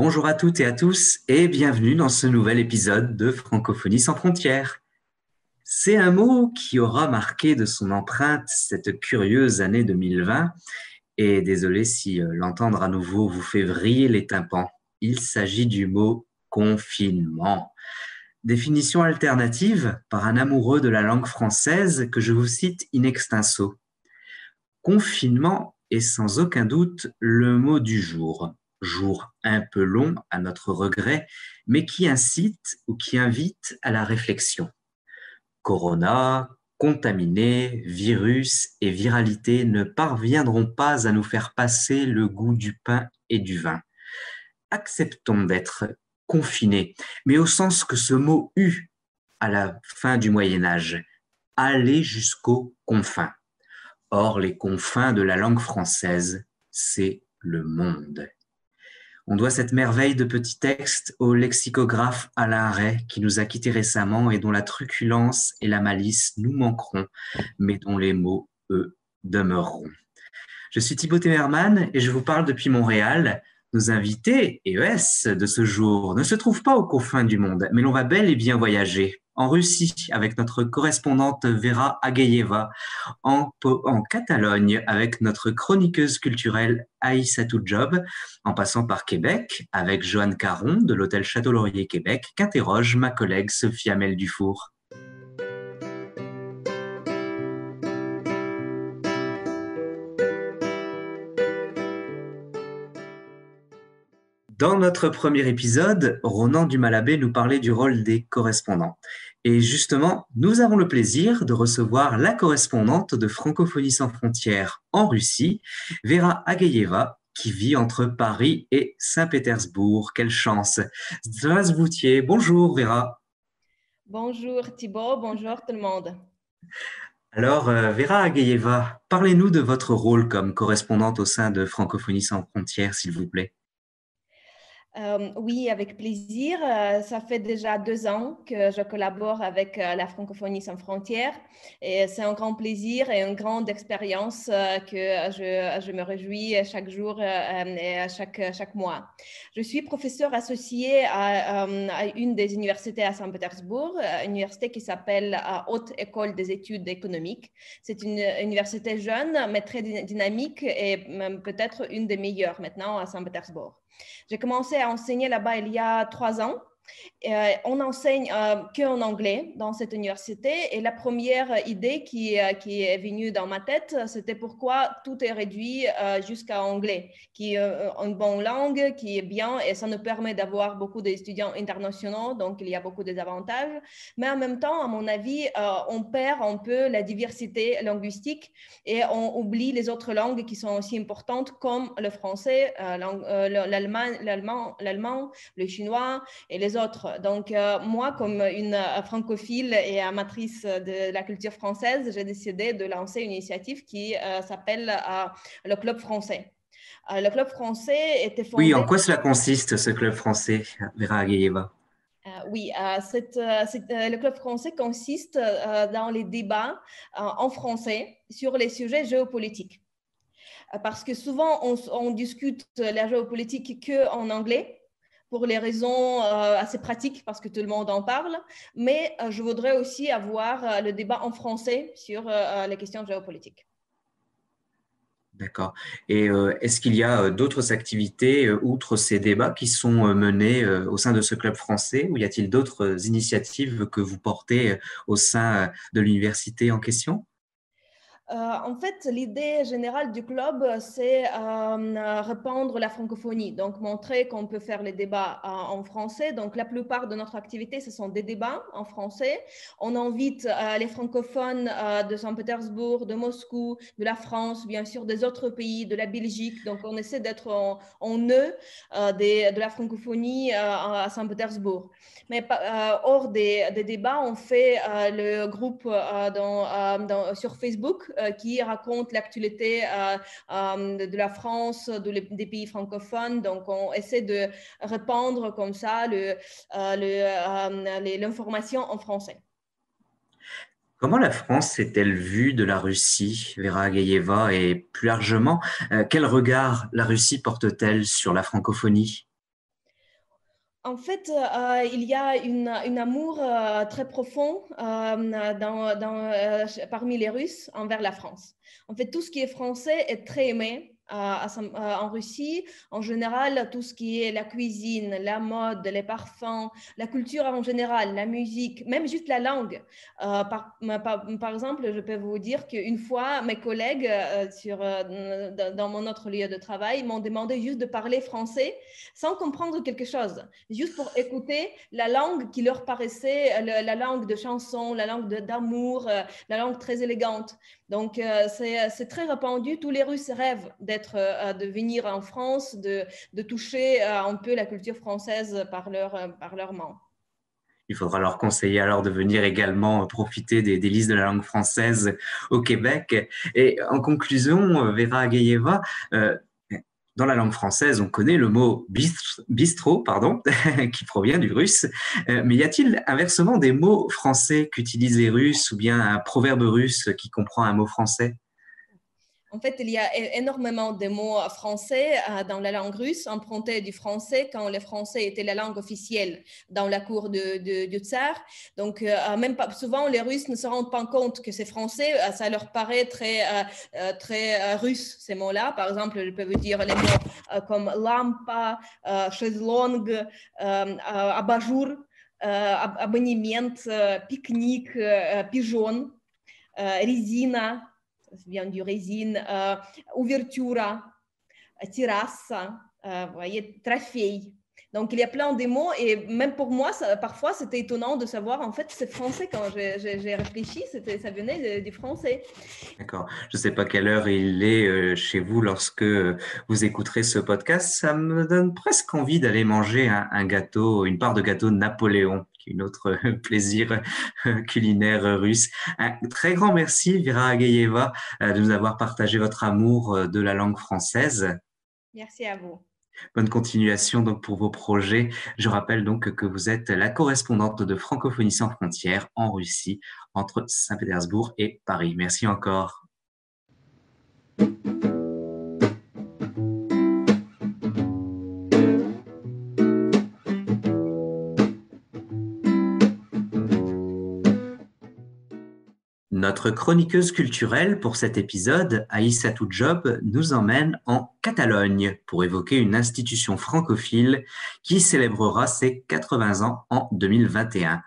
Bonjour à toutes et à tous et bienvenue dans ce nouvel épisode de Francophonie sans frontières. C'est un mot qui aura marqué de son empreinte cette curieuse année 2020 et désolé si l'entendre à nouveau vous fait vriller les tympans. Il s'agit du mot confinement. Définition alternative par un amoureux de la langue française que je vous cite in extenso. Confinement est sans aucun doute le mot du jour. Jour un peu long à notre regret, mais qui incite ou qui invite à la réflexion. Corona, contaminé, virus et viralité ne parviendront pas à nous faire passer le goût du pain et du vin. Acceptons d'être confinés, mais au sens que ce mot eut à la fin du Moyen Âge, aller jusqu'aux confins. Or, les confins de la langue française, c'est le monde. On doit cette merveille de petit texte au lexicographe Alain Ray, qui nous a quittés récemment et dont la truculence et la malice nous manqueront, mais dont les mots, eux, demeureront. Je suis Thibaut Temerman et je vous parle depuis Montréal. Nos invités EES de ce jour ne se trouvent pas aux confins du monde, mais l'on va bel et bien voyager en Russie avec notre correspondante Vera Agayeva, en Catalogne avec notre chroniqueuse culturelle Aïssatou Job, en passant par Québec avec Joanne Caron de l'hôtel Château-Laurier Québec, qu'interroge ma collègue Sophie Amel Dufour. Dans notre premier épisode, Ronan Dumalabé nous parlait du rôle des correspondants. Et justement, nous avons le plaisir de recevoir la correspondante de Francophonie sans frontières en Russie, Vera Agayeva, qui vit entre Paris et Saint-Pétersbourg. Quelle chance! Zdravstvuyte. Bonjour Vera. Bonjour Thibaut, bonjour tout le monde. Alors, Vera Agayeva, parlez-nous de votre rôle comme correspondante au sein de Francophonie sans frontières, s'il vous plaît. Oui, avec plaisir. Ça fait déjà 2 ans que je collabore avec la Francophonie sans frontières et c'est un grand plaisir et une grande expérience que je me réjouis chaque jour et chaque mois. Je suis professeure associée à une des universités à Saint-Pétersbourg, une université qui s'appelle Haute École des études économiques. C'est une université jeune mais très dynamique et peut-être une des meilleures maintenant à Saint-Pétersbourg. J'ai commencé à enseigner là-bas il y a 3 ans. On enseigne qu'en anglais dans cette université et la première idée qui est venue dans ma tête, c'était pourquoi tout est réduit jusqu'à anglais, qui est une bonne langue, qui est bien et ça nous permet d'avoir beaucoup d'étudiants internationaux, donc il y a beaucoup d'avantages. Mais en même temps, à mon avis, on perd un peu la diversité linguistique et on oublie les autres langues qui sont aussi importantes comme le français, l'allemand, le chinois et les autres. Donc, moi, comme une francophile et amatrice de la culture française, j'ai décidé de lancer une initiative qui s'appelle le Club français. Le Club français était Oui, en fondé... quoi cela consiste, ce club français, Vera Agayeva? Oui, le Club français consiste dans les débats en français sur les sujets géopolitiques. Parce que souvent, on discute la géopolitique qu'en anglais, pour les raisons assez pratiques, parce que tout le monde en parle, mais je voudrais aussi avoir le débat en français sur les questions géopolitiques. D'accord. Et est-ce qu'il y a d'autres activités, outre ces débats, qui sont menées au sein de ce club français, ou y a-t-il d'autres initiatives que vous portez au sein de l'université en question? En fait, l'idée générale du club, c'est répandre la francophonie, donc montrer qu'on peut faire les débats en français. Donc, la plupart de notre activité, ce sont des débats en français. On invite les francophones de Saint-Pétersbourg, de Moscou, de la France, bien sûr, des autres pays, de la Belgique. Donc, on essaie d'être en nœud de la francophonie à Saint-Pétersbourg. Mais hors des débats, on fait le groupe sur Facebook qui raconte l'actualité de la France, des pays francophones. Donc, on essaie de répandre comme ça l'information en français. Comment la France est-elle vue de la Russie, Vera Agayeva, et plus largement, quel regard la Russie porte-t-elle sur la francophonie? En fait, il y a une amour très profond parmi les Russes envers la France. En fait, tout ce qui est français est très aimé en Russie. En général, tout ce qui est la cuisine, la mode, les parfums, la culture en général, la musique, même juste la langue. Par exemple, je peux vous dire qu'une fois, mes collègues dans mon autre lieu de travail m'ont demandé juste de parler français sans comprendre quelque chose, juste pour écouter la langue qui leur paraissait la langue de chanson, la langue d'amour, la langue très élégante. Donc, c'est très répandu. Tous les Russes rêvent de venir en France, de toucher un peu la culture française par leurs mains. Il faudra leur conseiller alors de venir également profiter des délices de la langue française au Québec. Et en conclusion, Vera Ageyeva, dans la langue française, on connaît le mot bistrot, qui provient du russe. Mais y a-t-il inversement des mots français qu'utilisent les Russes ou bien un proverbe russe qui comprend un mot français? En fait, il y a énormément de mots français dans la langue russe, empruntés du français quand le français était la langue officielle dans la cour du tsar. Donc, même pas, souvent, les Russes ne se rendent pas compte que c'est français. Ça leur paraît très russe, ces mots-là. Par exemple, je peux vous dire les mots comme lampa, chaiselong, abat-jour, abonnement, pique-nique, pigeon, résina. Ça vient du résine, ouvertura, terrasse, vous voyez, trophée. Donc, il y a plein de mots et même pour moi, parfois, c'était étonnant de savoir, en fait, c'est français. Quand j'ai réfléchi, ça venait du français. D'accord. Je ne sais pas quelle heure il est chez vous lorsque vous écouterez ce podcast. Ça me donne presque envie d'aller manger un gâteau, une part de gâteau de Napoléon, qui est une autre plaisir culinaire russe. Un très grand merci, Vera Ageyeva, de nous avoir partagé votre amour de la langue française. Merci à vous. Bonne continuation donc pour vos projets. Je rappelle donc que vous êtes la correspondante de Francophonie sans frontières en Russie, entre Saint-Pétersbourg et Paris. Merci encore. Notre chroniqueuse culturelle pour cet épisode, Aïssatou Diop, nous emmène en Catalogne pour évoquer une institution francophile qui célébrera ses 80 ans en 2021.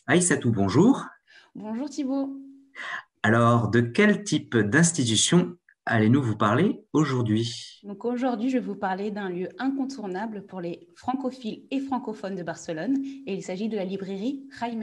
Aïssatou, bonjour. Bonjour Thibaut. Alors, de quel type d'institution allez-nous vous parler aujourd'hui? Donc aujourd'hui, je vais vous parler d'un lieu incontournable pour les francophiles et francophones de Barcelone, et il s'agit de la librairie Jaimes.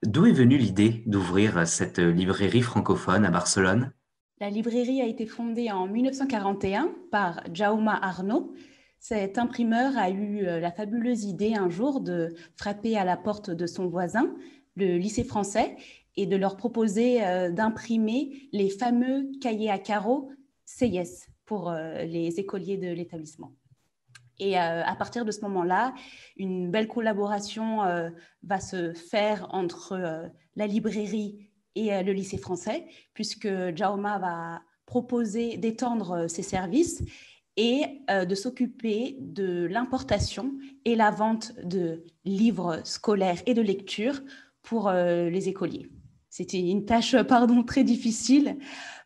D'où est venue l'idée d'ouvrir cette librairie francophone à Barcelone? La librairie a été fondée en 1941 par Jaume Arnaud. Cet imprimeur a eu la fabuleuse idée un jour de frapper à la porte de son voisin, le lycée français, et de leur proposer d'imprimer les fameux cahiers à carreaux CIS pour les écoliers de l'établissement. Et à partir de ce moment-là, une belle collaboration va se faire entre la librairie et le lycée français, puisque Jaume va proposer d'étendre ses services et de s'occuper de l'importation et la vente de livres scolaires et de lecture pour les écoliers. C'était une tâche très difficile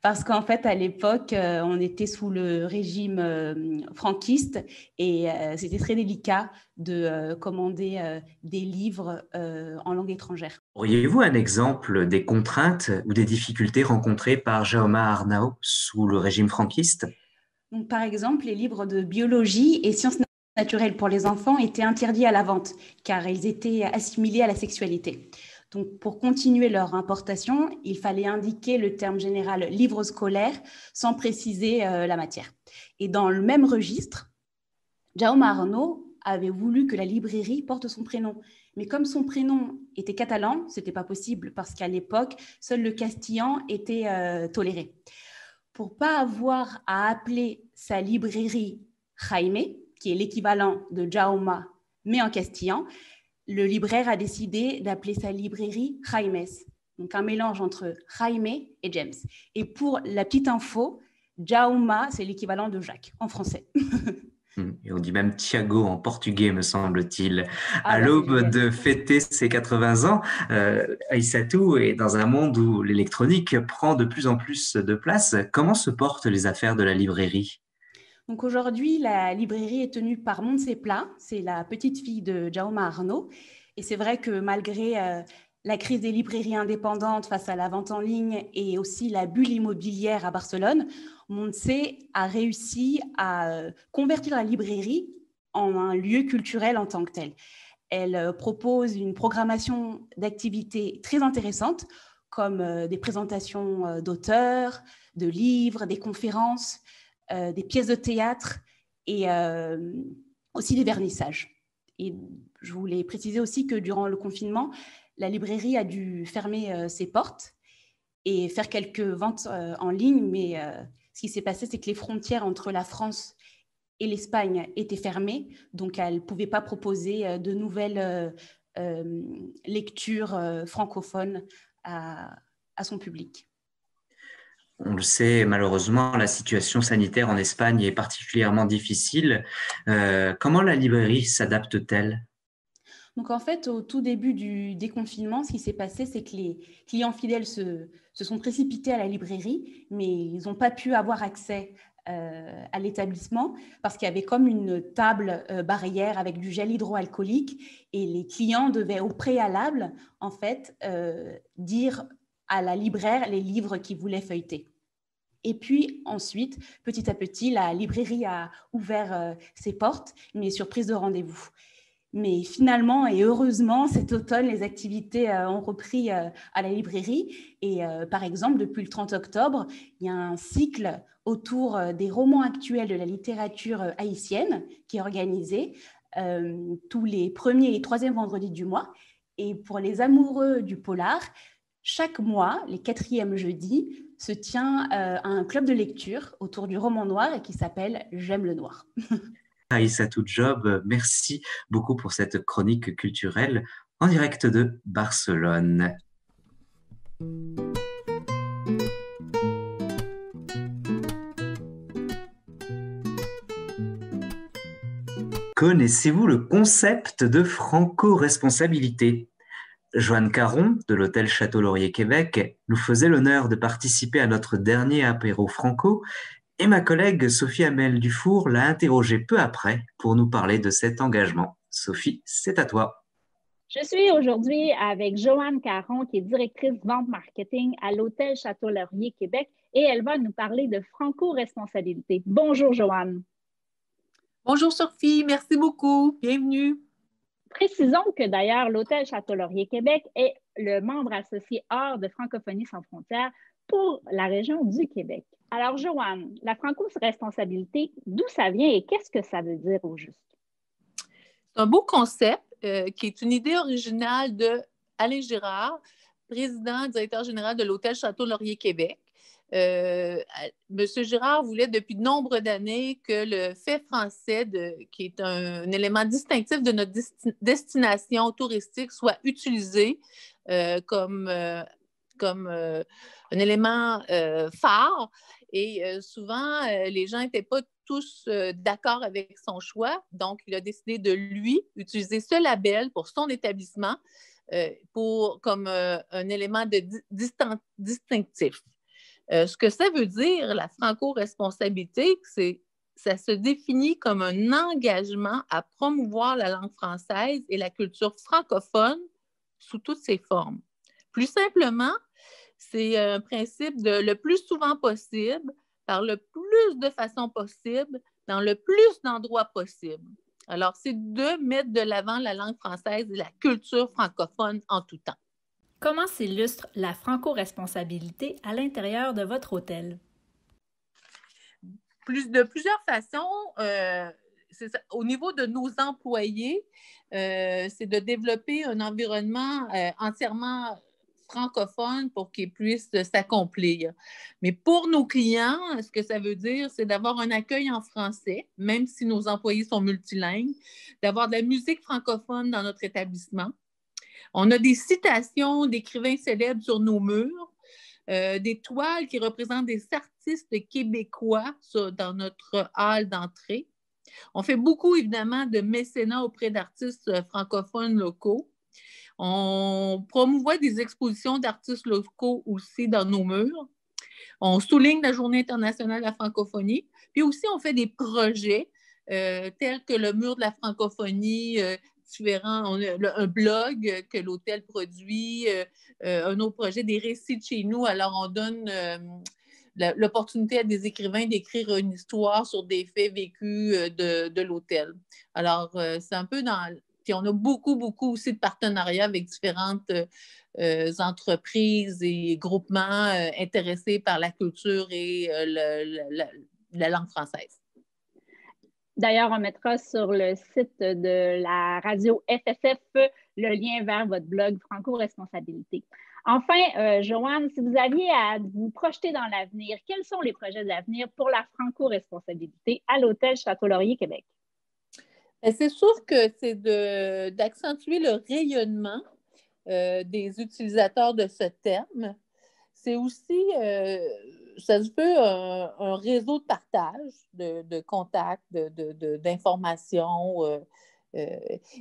parce qu'en fait, à l'époque, on était sous le régime franquiste et c'était très délicat de commander des livres en langue étrangère. Auriez-vous un exemple des contraintes ou des difficultés rencontrées par Jaume Arnaud sous le régime franquiste? Donc, par exemple, les livres de biologie et sciences naturelles pour les enfants étaient interdits à la vente car ils étaient assimilés à la sexualité. Donc, pour continuer leur importation, il fallait indiquer le terme général livre scolaire sans préciser la matière. Et dans le même registre, Jaume Arnaud avait voulu que la librairie porte son prénom. Mais comme son prénom était catalan, ce n'était pas possible parce qu'à l'époque, seul le castillan était toléré. Pour ne pas avoir à appeler sa librairie Jaime, qui est l'équivalent de Jaume, mais en castillan, le libraire a décidé d'appeler sa librairie Jaimes, donc un mélange entre Jaime et James. Et pour la petite info, Jaume, c'est l'équivalent de Jacques en français. Et on dit même Tiago en portugais, me semble-t-il. Ah À bah c'est l'aube génial. de fêter ses 80 ans, Aïssatou est dans un monde où l'électronique prend de plus en plus de place. Comment se portent les affaires de la librairie? Donc aujourd'hui, la librairie est tenue par Montse Pla, c'est la petite fille de Jaume Arnaud. Et c'est vrai que malgré la crise des librairies indépendantes face à la vente en ligne et aussi la bulle immobilière à Barcelone, Montse a réussi à convertir la librairie en un lieu culturel en tant que tel. Elle propose une programmation d'activités très intéressantes, comme des présentations d'auteurs, de livres, des conférences, des pièces de théâtre et aussi des vernissages. Et je voulais préciser aussi que durant le confinement, la librairie a dû fermer ses portes et faire quelques ventes en ligne, mais ce qui s'est passé, c'est que les frontières entre la France et l'Espagne étaient fermées, donc elle ne pouvait pas proposer de nouvelles lectures francophones à son public. On le sait, malheureusement, la situation sanitaire en Espagne est particulièrement difficile. Comment la librairie s'adapte-t-elle? Donc en fait, au tout début du déconfinement, ce qui s'est passé, c'est que les clients fidèles se sont précipités à la librairie, mais ils n'ont pas pu avoir accès à l'établissement parce qu'il y avait comme une table barrière avec du gel hydroalcoolique et les clients devaient au préalable, en fait, dire à la libraire les livres qu'ils voulaient feuilleter. Et puis ensuite, petit à petit, la librairie a ouvert ses portes, mais sur prise de rendez-vous. Mais finalement et heureusement, cet automne, les activités ont repris à la librairie. Et par exemple, depuis le 30 octobre, il y a un cycle autour des romans actuels de la littérature haïtienne qui est organisé tous les premiers et troisièmes vendredis du mois. Et pour les amoureux du polar, chaque mois, les quatrièmes jeudis, se tient un club de lecture autour du roman noir et qui s'appelle J'aime le noir. Aïssatou Job, merci beaucoup pour cette chronique culturelle en direct de Barcelone. Connaissez-vous le concept de franco-responsabilité? Joanne Caron, de l'hôtel Château-Laurier Québec, nous faisait l'honneur de participer à notre dernier apéro franco et ma collègue Sophie Amel Dufour l'a interrogée peu après pour nous parler de cet engagement. Sophie, c'est à toi. Je suis aujourd'hui avec Joanne Caron, qui est directrice vente marketing à l'hôtel Château-Laurier Québec, et elle va nous parler de franco-responsabilité. Bonjour, Joanne. Bonjour, Sophie. Merci beaucoup. Bienvenue. Précisons que d'ailleurs, l'hôtel Château-Laurier Québec est le membre associé hors de Francophonie sans frontières pour la région du Québec. Alors, Joanne, la franco-responsabilité, d'où ça vient et qu'est-ce que ça veut dire au juste? C'est un beau concept qui est une idée originale de Alain Girard, président, directeur général de l'hôtel Château-Laurier Québec. Monsieur Girard voulait depuis de nombreuses années que le fait français, qui est un élément distinctif de notre destination touristique, soit utilisé comme un élément phare. Et souvent, les gens n'étaient pas tous d'accord avec son choix. Donc, il a décidé de, lui, utiliser ce label pour son établissement comme un élément distinctif. Ce que ça veut dire, la franco-responsabilité, ça se définit comme un engagement à promouvoir la langue française et la culture francophone sous toutes ses formes. Plus simplement, c'est un principe de le plus souvent possible, par le plus de façons possibles, dans le plus d'endroits possible. Alors, c'est de mettre de l'avant la langue française et la culture francophone en tout temps. Comment s'illustre la franco-responsabilité à l'intérieur de votre hôtel? De plusieurs façons. Au niveau de nos employés, c'est de développer un environnement entièrement francophone pour qu'ils puissent s'accomplir. Mais pour nos clients, ce que ça veut dire, c'est d'avoir un accueil en français, même si nos employés sont multilingues, d'avoir de la musique francophone dans notre établissement. On a des citations d'écrivains célèbres sur nos murs, des toiles qui représentent des artistes québécois dans notre hall d'entrée. On fait beaucoup, évidemment, de mécénat auprès d'artistes francophones locaux. On promouvoit des expositions d'artistes locaux aussi dans nos murs. On souligne la Journée internationale de la francophonie. Puis aussi, on fait des projets tels que le mur de la francophonie, différents, un blog que l'hôtel produit, un autre projet, des récits de chez nous. Alors, on donne l'opportunité à des écrivains d'écrire une histoire sur des faits vécus de l'hôtel. Alors, c'est un peu dans... Puis on a beaucoup aussi de partenariats avec différentes entreprises et groupements intéressés par la culture et la langue française. D'ailleurs, on mettra sur le site de la radio FSF le lien vers votre blog Franco-Responsabilité. Enfin, Joanne, si vous aviez à vous projeter dans l'avenir, quels sont les projets d'avenir pour la Franco-Responsabilité à l'Hôtel Château-Laurier Québec? C'est sûr que c'est d'accentuer le rayonnement des utilisateurs de ce terme. C'est aussi, ça se veut un réseau de partage, de contacts, d'informations.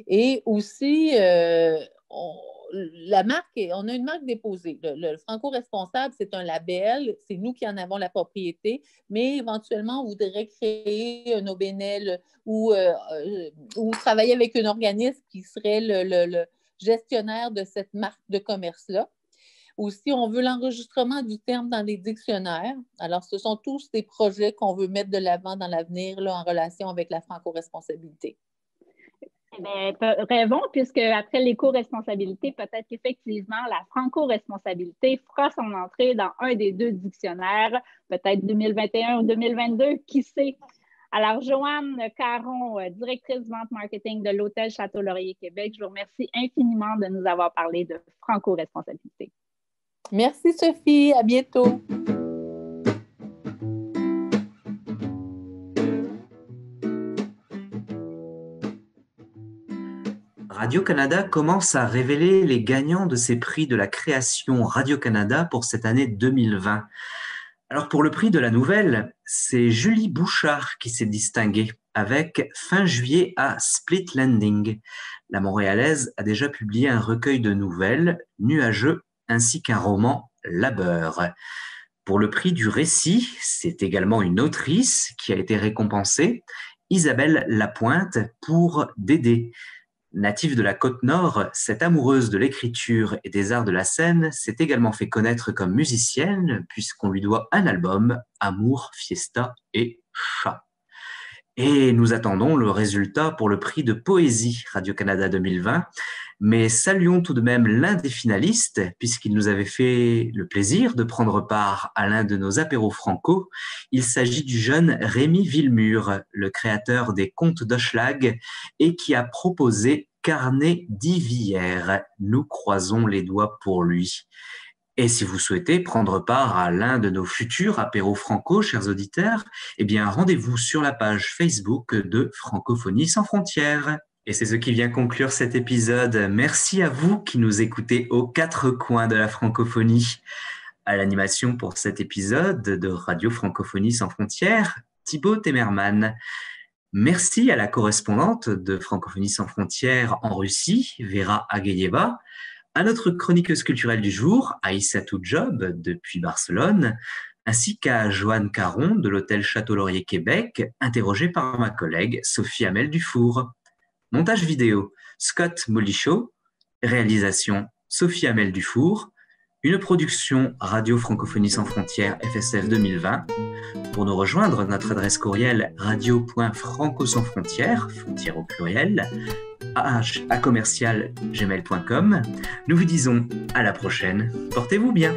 Et aussi, la marque, on a une marque déposée. Le Franco-Responsable, c'est un label, c'est nous qui en avons la propriété, mais éventuellement, on voudrait créer un OBNL ou travailler avec un organisme qui serait le gestionnaire de cette marque de commerce-là. Aussi, on veut l'enregistrement du terme dans les dictionnaires. Alors, ce sont tous des projets qu'on veut mettre de l'avant dans l'avenir là, en relation avec la franco-responsabilité. Bien, rêvons, puisque après l'éco-responsabilité, peut-être qu'effectivement, la franco-responsabilité fera son entrée dans un des deux dictionnaires, peut-être 2021 ou 2022, qui sait. Alors, Joanne Caron, directrice vente marketing de l'Hôtel Château-Laurier Québec, je vous remercie infiniment de nous avoir parlé de franco-responsabilité. Merci Sophie, à bientôt. Radio-Canada commence à révéler les gagnants de ces prix de la création Radio-Canada pour cette année 2020. Alors pour le prix de la nouvelle, c'est Julie Bouchard qui s'est distinguée avec Fin juillet à Split Landing. La Montréalaise a déjà publié un recueil de nouvelles, Nuageux, ainsi qu'un roman, Labeur. Pour le prix du récit, c'est également une autrice qui a été récompensée, Isabelle Lapointe, pour Dédé. Native de la Côte-Nord, cette amoureuse de l'écriture et des arts de la scène s'est également fait connaître comme musicienne puisqu'on lui doit un album, Amour, Fiesta et Chat. Et nous attendons le résultat pour le prix de poésie Radio-Canada 2020, mais saluons tout de même l'un des finalistes puisqu'il nous avait fait le plaisir de prendre part à l'un de nos apéros franco. Il s'agit du jeune Rémi Villemur, le créateur des Contes d'Hochelag et qui a proposé Carnet d'Ivière. Nous croisons les doigts pour lui. Et si vous souhaitez prendre part à l'un de nos futurs apéros franco, chers auditeurs, eh bien rendez-vous sur la page Facebook de Francophonie sans frontières. Et c'est ce qui vient conclure cet épisode. Merci à vous qui nous écoutez aux quatre coins de la francophonie. À l'animation pour cet épisode de Radio Francophonie sans frontières, Thibaut Temerman. Merci à la correspondante de Francophonie sans frontières en Russie, Vera Ageyeva, à notre chroniqueuse culturelle du jour, Aïssatou Job, depuis Barcelone, ainsi qu'à Joanne Caron de l'Hôtel Château-Laurier Québec, interrogée par ma collègue Sophie Hamel Dufour. Montage vidéo, Scott Molichaud. Réalisation, Sophie Hamel Dufour. Une production Radio Francophonie sans frontières FSF 2020. Pour nous rejoindre, notre adresse courriel radio.franco-sans-frontières, frontières au pluriel, @gmail.com. Nous vous disons à la prochaine. Portez-vous bien.